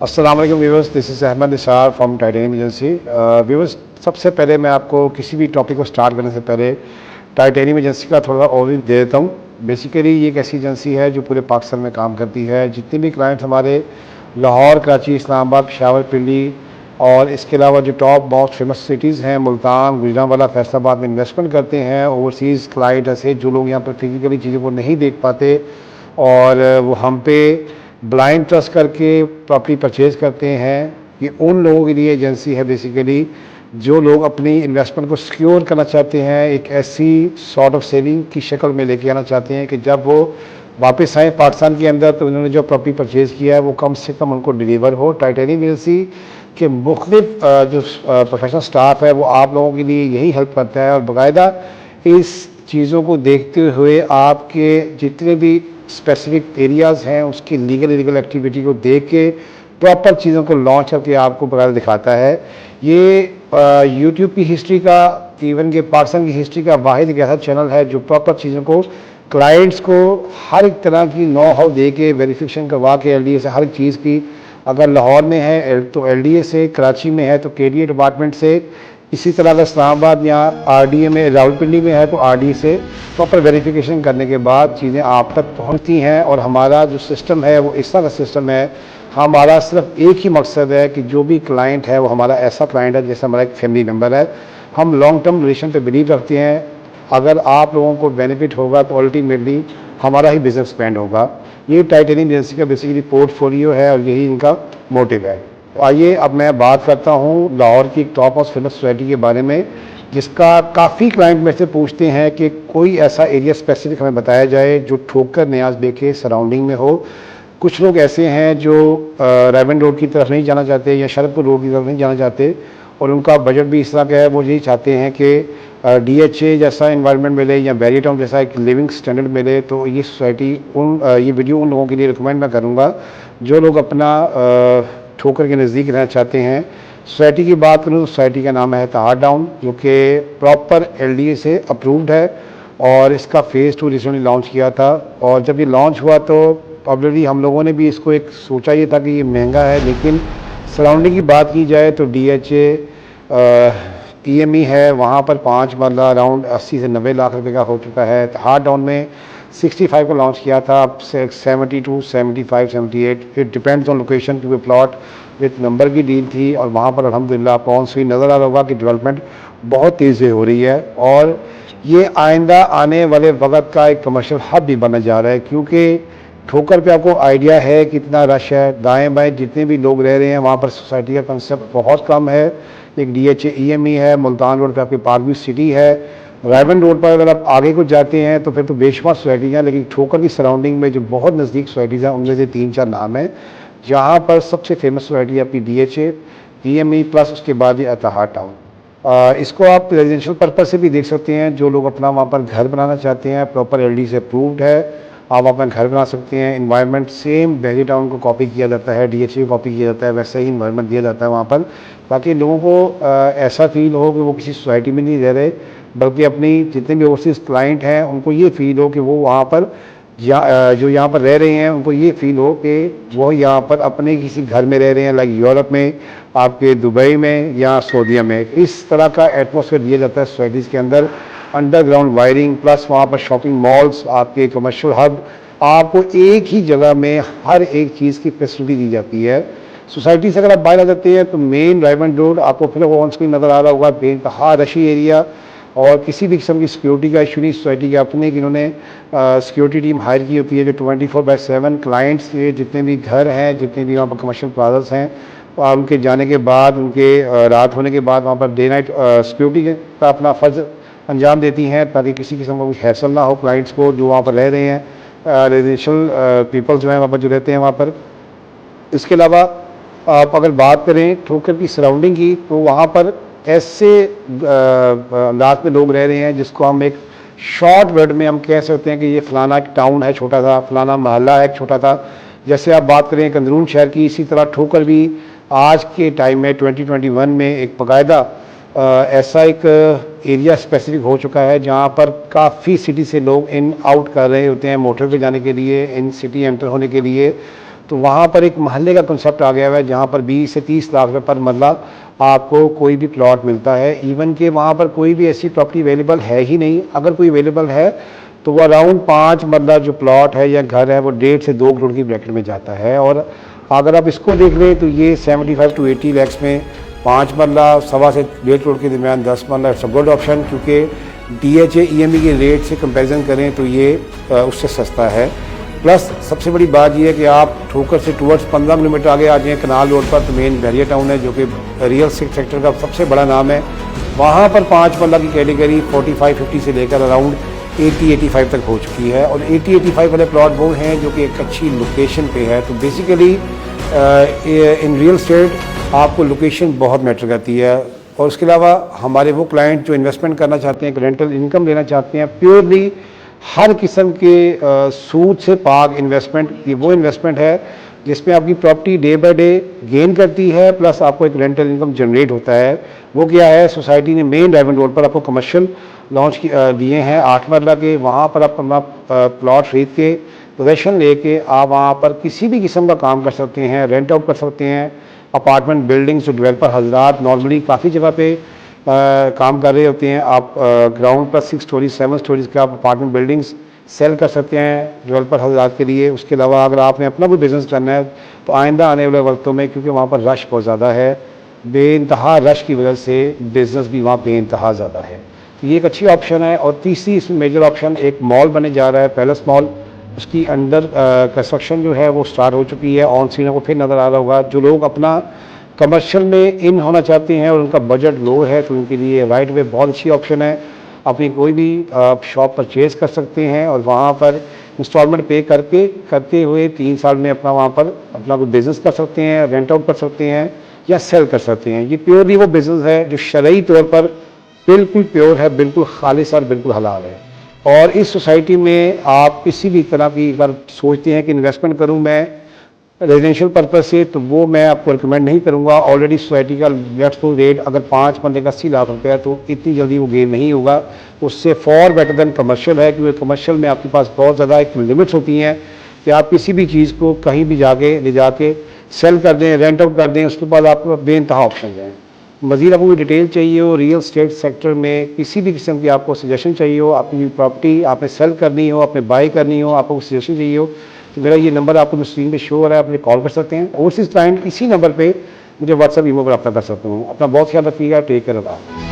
अस्सलाम वालेकुम viewers, this is Ahmed Nisar from titanium agency. Viewers, सबसे पहले मैं आपको किसी भी टॉपिक को स्टार्ट करने से पहले टाइटेनियम एजेंसी का थोड़ा ओवरव्यू दे देता हूँ। बेसिकली ये एक ऐसी एजेंसी है जो पूरे पाकिस्तान में काम करती है। जितने भी क्लाइंट हमारे लाहौर, कराची, इस्लामाबाद, पेशावर, पिंडी और इसके अलावा जो टॉप मोस्ट फेमस सिटीज़ हैं मुल्तान, गुजरांवाला, फैसलाबाद में इन्वेस्टमेंट करते हैं। ओवरसीज़ क्लाइंट ऐसे जो लोग यहाँ पर फिजिकली चीज़ों को नहीं देख पाते और वो हम पे ब्लाइंड ट्रस्ट करके प्रॉपर्टी परचेज़ करते हैं, ये उन लोगों के लिए एजेंसी है बेसिकली जो लोग अपनी इन्वेस्टमेंट को सिक्योर करना चाहते हैं, एक ऐसी सॉर्ट ऑफ सेविंग की शक्ल में लेके आना चाहते हैं कि जब वो वापस आए पाकिस्तान के अंदर तो उन्होंने जो प्रॉपर्टी परचेज़ किया है वो कम से कम उनको डिलीवर हो। टाइटेनियम एजेंसी के मुख्तलिफ जो प्रोफेशनल स्टाफ है वो आप लोगों के लिए यही हेल्प करता है और बाकायदा इस चीज़ों को देखते हुए आपके जितने भी स्पेसिफिक एरियाज़ हैं उसकी लीगल एक्टिविटी को देख के प्रॉपर चीज़ों को लॉन्च करके आपको बगैर दिखाता है। ये यूट्यूब की हिस्ट्री का, इवन के पाकिस्तान की हिस्ट्री का वाहिद एक ऐसा चैनल है जो प्रॉपर चीज़ों को क्लाइंट्स को हर एक तरह की नो हाउ दे के वेरिफिकेशन करवा के LDA से हर एक चीज़ की, अगर लाहौर में है तो LDA से, कराची में है तो KDA डिपार्टमेंट से, इसी तरह अगर इस्लामाबाद या RDA में, रावलपिंडी में है तो RDA से प्रॉपर वेरिफिकेशन करने के बाद चीज़ें आप तक पहुंचती हैं। और हमारा जो सिस्टम है वो इस तरह का सिस्टम है, हमारा सिर्फ एक ही मकसद है कि जो भी क्लाइंट है वो हमारा ऐसा क्लाइंट है जैसे हमारा एक फैमिली मेम्बर है। हम लॉन्ग टर्म रिलेशन पे बिलीव रखते हैं। अगर आप लोगों को बेनिफिट होगा तो अल्टीमेटली हमारा ही बिजनेस एक्सपेंड होगा। ये टाइटेनियम एजेंसी का बेसिकली पोर्टफोलियो है और यही इनका मोटिव है। तो आइए अब मैं बात करता हूँ लाहौर की एक टॉप मोस्ट फेमस सोसाइटी के बारे में, जिसका काफ़ी क्लाइंट में से पूछते हैं कि कोई ऐसा एरिया स्पेसिफिक हमें बताया जाए जो ठोकर न्याज देखे सराउंडिंग में हो। कुछ लोग ऐसे हैं जो रायबन रोड की तरफ नहीं जाना चाहते या शरदपुर रोड की तरफ नहीं जाना चाहते और उनका बजट भी इस तरह का है, वो यही चाहते हैं कि DHA जैसा इन्वायरमेंट मिले या बैरियर टाउन जैसा एक लिविंग स्टैंडर्ड मिले। तो ये सोसाइटी ये वीडियो उन लोगों के लिए रिकमेंड मैं करूँगा जो लोग अपना ठोकर के नज़दीक रहना चाहते हैं। सोसाइटी की बात करूँ तो सोसाइटी का नाम है तहार डाउन, जो कि प्रॉपर LDA से अप्रूव्ड है और इसका फ़ेज़ 2 रिसेंटली लॉन्च किया था। और जब ये लॉन्च हुआ तो ऑलरेडी हम लोगों ने भी इसको एक सोचा ये था कि ये महंगा है, लेकिन सराउंडिंग की बात की जाए तो DHA EME है, वहाँ पर 5 मरला अराउंड 80 से 90 लाख रुपए का हो चुका है। तहार डाउन में 65 को लॉन्च किया था, अब 72, 75, 78, इट डिपेंड्स ऑन लोकेशन, क्योंकि प्लॉट विथ नंबर की डील थी और वहाँ पर अल्हम्दुलिल्लाह पहुँच हुई। नज़र आ रहा होगा कि डेवलपमेंट बहुत तेज़ी से हो रही है और ये आइंदा आने वाले वक्त का एक कमर्शियल हब भी बनने जा रहा है, क्योंकि ठोकर पे आपको आइडिया है कितना रश है। दाएं बाएं जितने भी लोग रह रहे हैं वहाँ पर सोसाइटी का कंसेप्ट बहुत कम है। एक DHA EME है, मुल्तान रोड पे आपकी पार्क व्यू सिटी है। रायबन रोड पर अगर आप आगे को जाते हैं तो फिर तो बेशुमार सोसाइटीज़ हैं, लेकिन ठोकर की सराउंडिंग में जो बहुत नज़दीक सोसाइटीज़ हैं उनमें से 3-4 नाम हैं, जहाँ पर सबसे फेमस सोसाइटी है आपकी DHA EME प्लस उसके बाद ये तहार टाउन। इसको आप रेजिडेंशियल पर्पज़ से भी देख सकते हैं। जो लोग अपना वहाँ पर घर बनाना चाहते हैं, प्रॉपर LD से अप्रूव्ड है, आप अपना घर बना सकते हैं। इन्वायरमेंट सेम बैरियर टाउन को कॉपी किया जाता है, DHA को कॉपी किया जाता है, वैसे ही इन्वायरमेंट दिया जाता है वहाँ पर, ताकि लोगों को ऐसा फील हो कि वो किसी सोसाइटी में नहीं रह रहे, बल्कि अपनी जितने भी ओवरसीज क्लाइंट हैं उनको ये फील हो कि वो वहाँ पर जो यहाँ पर रह रहे हैं उनको ये फील हो कि वो यहाँ पर अपने किसी घर में रह रहे हैं, लाइक यूरोप में, आपके दुबई में या सऊदीया में। इस तरह का एटमॉस्फेयर दिया जाता है सोसाइटीज़ के अंदर। अंडरग्राउंड वायरिंग प्लस वहाँ पर शॉपिंग मॉल्स, आपके कमर्शियल हब, आपको एक ही जगह में हर एक चीज़ की फैसिलिटी दी जाती है। सोसाइटी से अगर आप बाहर आ जाते हैं तो मेन रायबन रोड आपको फिर ऑन स्क्रीन नज़र आ रहा होगा, बेइंतहा रशी एरिया और किसी भी किस्म की सिक्योरिटी का इशू नहीं। सोसाइटी के अपने इन्होंने सिक्योरिटी टीम हायर की होती है जो 24/7 क्लाइंट्स के जितने भी घर हैं, जितने भी वहाँ पर कमर्शियल प्लाजास हैं, उनके जाने के बाद, उनके रात होने के बाद वहाँ पर डे नाइट सिक्योरिटी का अपना फ़र्ज़ अंजाम देती हैं, ताकि किसी किस्म का कोई हैसल ना हो क्लाइंट्स को जो वहाँ पर रह रहे हैं, रेजिडेंशियल पीपल जो हैं वहाँ पर जो रहते हैं वहाँ पर। इसके अलावा आप अगर बात करें ठोकर की सराउंडिंग की, तो वहाँ पर ऐसे अंदाज में लोग रह रहे हैं जिसको हम एक शॉर्ट वर्ड में हम कह सकते हैं कि ये फलाना एक टाउन है छोटा सा, फलाना मोहल्ला है एक छोटा सा। जैसे आप बात करें कंदरून शहर की, इसी तरह ठोकर भी आज के टाइम में 2021 में एक बाकायदा ऐसा एक एरिया स्पेसिफिक हो चुका है जहाँ पर काफ़ी सिटी से लोग इन आउट कर रहे होते हैं मोटर पे जाने के लिए, इन सिटी एंटर होने के लिए। तो वहाँ पर एक मोहल्ले का कंसेप्ट आ गया है जहाँ पर 20 से 30 लाख रुपए पर मरला आपको कोई भी प्लॉट मिलता है। इवन कि वहाँ पर कोई भी ऐसी प्रॉपर्टी अवेलेबल है ही नहीं, अगर कोई अवेलेबल है तो वो अराउंड 5 मरला जो प्लॉट है या घर है वो 1.5 से 2 करोड़ की ब्रैकेट में जाता है। और अगर आप इसको देख लें तो ये 75 टू 80 लैक्स में 5 मरला 1.25 से 1.5 करोड़ के दरमियान 10 मरला इट्स अ गुड ऑप्शन, क्योंकि DHA EMI के रेट से कंपैरिजन करें तो ये उससे सस्ता है। प्लस सबसे बड़ी बात यह है कि आप ठोकर से टूवर्ड्स 15 किलोमीटर आगे आ जाएँ कनाल रोड पर तो मेन बैरियर टाउन है जो कि रियल एस्टेट सेक्टर का सबसे बड़ा नाम है। वहाँ पर 5 मरला की कैटेगरी 45-50 से लेकर अराउंड 80-85 तक हो चुकी है और 80-85 वाले प्लॉट वो हैं जो कि एक अच्छी लोकेशन पे है। तो बेसिकली इन रियल एस्टेट आपको लोकेशन बहुत मैटर करती है। और उसके अलावा हमारे वो क्लाइंट जो इन्वेस्टमेंट करना चाहते हैं, रेंटल इनकम लेना चाहते हैं, प्योरली हर किस्म के सूद से पाक इन्वेस्टमेंट, ये वो इन्वेस्टमेंट है जिसमें आपकी property day by day gain करती है प्लस आपको एक रेंटल इनकम जनरेट होता है। वो क्या है, सोसाइटी ने मेन डायमंड रोड पर आपको कमर्शियल लॉन्च दिए हैं 8 मरला के। वहाँ पर आप अपना प्लॉट खरीद के पोजेशन लेके आप वहाँ पर किसी भी किस्म का काम कर सकते हैं, रेंट आउट कर सकते हैं। अपार्टमेंट बिल्डिंग्स जो डेवलपर हजरात नॉर्मली काफ़ी जगह पे काम कर रहे होते हैं, आप ग्राउंड पर 6 स्टोरीज 7 स्टोरीज के आप अपार्टमेंट बिल्डिंग्स सेल कर सकते हैं डेवलपर हजरात के लिए। उसके अलावा अगर आपने अपना कोई बिज़नेस करना है तो आइंदा आने वाले वक्तों में, क्योंकि वहाँ पर रश बहुत ज़्यादा है, बेइंतहा रश की वजह से बिज़नेस भी वहाँ बेइंतहा ज़्यादा है, तो ये एक अच्छी ऑप्शन है। और तीसरी इसमें मेजर ऑप्शन एक मॉल बने जा रहा है, पैलेस मॉल। उसकी अंडर कंस्ट्रक्शन जो है वो स्टार्ट हो चुकी है, ऑन स्क्रीन आपको फिर नज़र आ रहा होगा। जो लोग अपना कमर्शियल में इन होना चाहते हैं और उनका बजट लो है तो उनके लिए राइट वे बहुत अच्छी ऑप्शन है। अपनी कोई भी शॉप परचेज़ कर सकते हैं और वहाँ पर इंस्टॉलमेंट पे करते हुए 3 साल में अपना वहाँ पर अपना कोई बिज़नेस कर सकते हैं, रेंट आउट कर सकते हैं या सेल कर सकते हैं। ये प्योरली वो बिज़नेस है जो शरई तौर पर बिल्कुल प्योर है, बिल्कुल खालिस और बिल्कुल हलाल है। और इस सोसाइटी में आप किसी भी तरह की अगर सोचते हैं कि इन्वेस्टमेंट करूँ मैं रेजिडेंशियल पर्पज़ से, तो वो मैं आपको रिकमेंड नहीं करूँगा। ऑलरेडी सोसाइटी का लेट्स रेट अगर 5 बंदे का 80 लाख रुपये है तो इतनी जल्दी वो गेन नहीं होगा। उससे फॉर बेटर देन कमर्शियल है, क्योंकि कमर्शियल में आपके पास बहुत ज़्यादा एक लिमिट्स होती हैं कि आप किसी भी चीज़ को कहीं भी जाके ले जाके सेल कर दें, रेंट आउट कर दें, उसके बाद आपको बेइंतहा ऑप्शन हैं। मज़ीद आपको डिटेल चाहिए हो, रियल स्टेट सेक्टर में किसी भी किस्म की आपको सजेशन चाहिए हो, अपनी प्रॉपर्टी आपने सेल करनी हो, आपने बाई करनी हो, आपको सजेशन चाहिए हो, तो मेरा ये नंबर आपको स्क्रीन पे शो हो रहा है, आप मुझे कॉल कर सकते हैं। ओवरसीज़ क्लाइंट इसी नंबर पे मुझे व्हाट्सएप ईमेल पर अपना कर सकते हूँ। अपना बहुत ख्याल रखिएगा, टेक केयर।